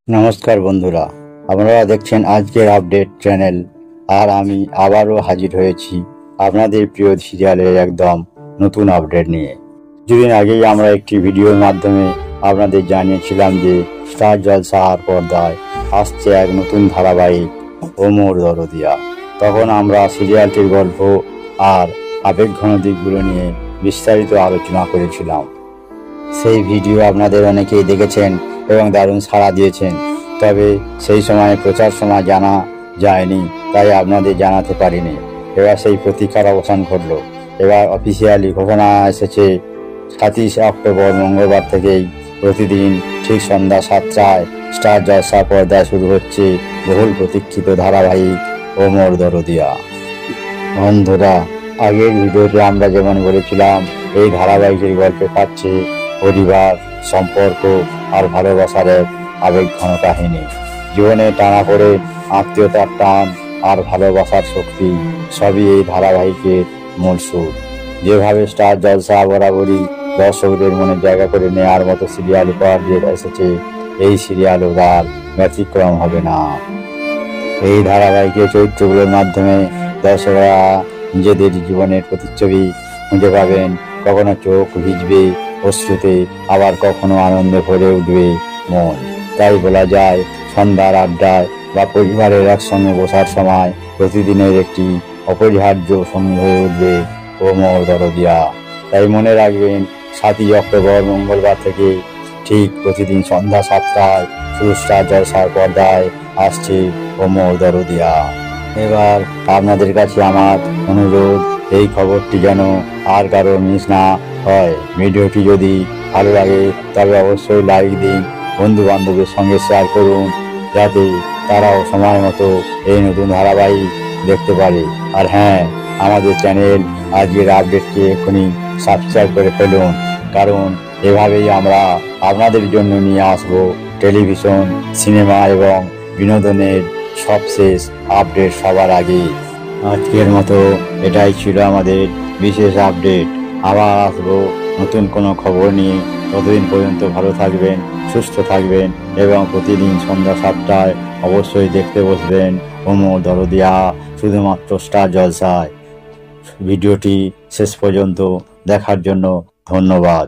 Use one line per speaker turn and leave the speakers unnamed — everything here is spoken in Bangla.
নমস্কার বন্ধুরা, আপনারা দেখছেন আজকের আপডেট চ্যানেল। আর আমি আবারও হাজির হয়েছি আপনাদের প্রিয় সিরিয়ালের একদম নতুন আপডেট নিয়ে। কিছুদিন আগেই আমরা একটি ভিডিওর মাধ্যমে আপনাদের জানিয়েছিলাম যে স্টার জলসার পর্দায় আসছে এক নতুন ধারাবাহিক ওমর দরদিয়া। তখন আমরা সিরিয়ালটির গল্প আর আবেগঘন দিকগুলো নিয়ে বিস্তারিত আলোচনা করেছিলাম। সেই ভিডিও আপনাদের অনেকেই দেখেছেন এবং দারুণ সাড়া দিয়েছেন। তবে সেই সময় প্রচার সময় জানা যায়নি, তাই আপনাদের জানাতে পারিনি। এবার সেই প্রতীক্ষার অবসান ঘটল। এবার অফিসিয়ালি ঘোষণা এসেছে 27 অক্টোবর মঙ্গলবার থেকেই প্রতিদিন ঠিক সন্ধ্যা 7টায় স্টার জলসা পর্দায় শুরু হচ্ছে বহুল প্রতীক্ষিত ধারাবাহিক ওমর দরদিয়া। বন্ধুরা, আগের ভিডিওতে আমরা যেমন বলেছিলাম, এই ধারাবাহিকের গল্পে পাচ্ছে পরিবার, সম্পর্ক আর ভালোবাসার এক আবেগঘন কাহিনী। জীবনে টানা পড়ে আত্মীয়তার টান আর ভালোবাসার শক্তি সবই এই ধারাবাহিকের মূল সুর। যেভাবে স্টার জলসা বরাবরই দর্শকদের মনে জায়গা করে নেওয়ার মতো সিরিয়াল উপহার দিয়ে এসেছে, এই সিরিয়ালও তার ব্যতিক্রম হবে না। এই ধারাবাহিকের চরিত্রগুলোর মাধ্যমে দর্শকরা নিজেদের জীবনের প্রতিচ্ছবি খুঁজে পাবেন। কখনো চোখ ভিজবে অশ্রুতে, আবার কখনো আনন্দে ভরে উঠবে মন। তাই বলা যায়, সন্ধ্যার আড্ডায় বা পরিবারের একসঙ্গে বসার সময় প্রতিদিনের একটি অপরিহার্য সঙ্গী হয়ে উঠবে ওমর দরদিয়া। তাই মনে রাখবেন, 7ই অক্টোবর মঙ্গলবার থেকে ঠিক প্রতিদিন সন্ধ্যা 7টায় শুধু স্টার জলসার পর্দায় আসছে ওমর দরদিয়া। এবার আপনাদের কাছে আমার অনুরোধ, এই খবরটি যেন আর কারো মিস না হয়। ভিডিওটি যদি ভালো লাগে তবে অবশ্যই লাইক দিন, বন্ধু বান্ধবের সঙ্গে শেয়ার করুন, যাতে তারাও সময় মতো এই নতুন ধারাবাহিক দেখতে পারে। আর হ্যাঁ, আমাদের চ্যানেল আজকের আপডেটকে এখনই সাবস্ক্রাইব করে ফেলুন, কারণ এভাবেই আমরা আপনাদের জন্য নিয়ে আসবো টেলিভিশন, সিনেমা এবং বিনোদনের সবশেষ আপডেট সবার আগে। আজকের মতো এটাই ছিল আমাদের বিশেষ আপডেট। আবার আসবো নতুন কোনো খবর নিয়ে। ততদিন পর্যন্ত ভালো থাকবেন, সুস্থ থাকবেন এবং প্রতিদিন সন্ধ্যা 7টায় অবশ্যই দেখতে বসবেন ওমর দরদিয়া, শুধুমাত্র স্টার জলসায়। ভিডিওটি শেষ পর্যন্ত দেখার জন্য ধন্যবাদ।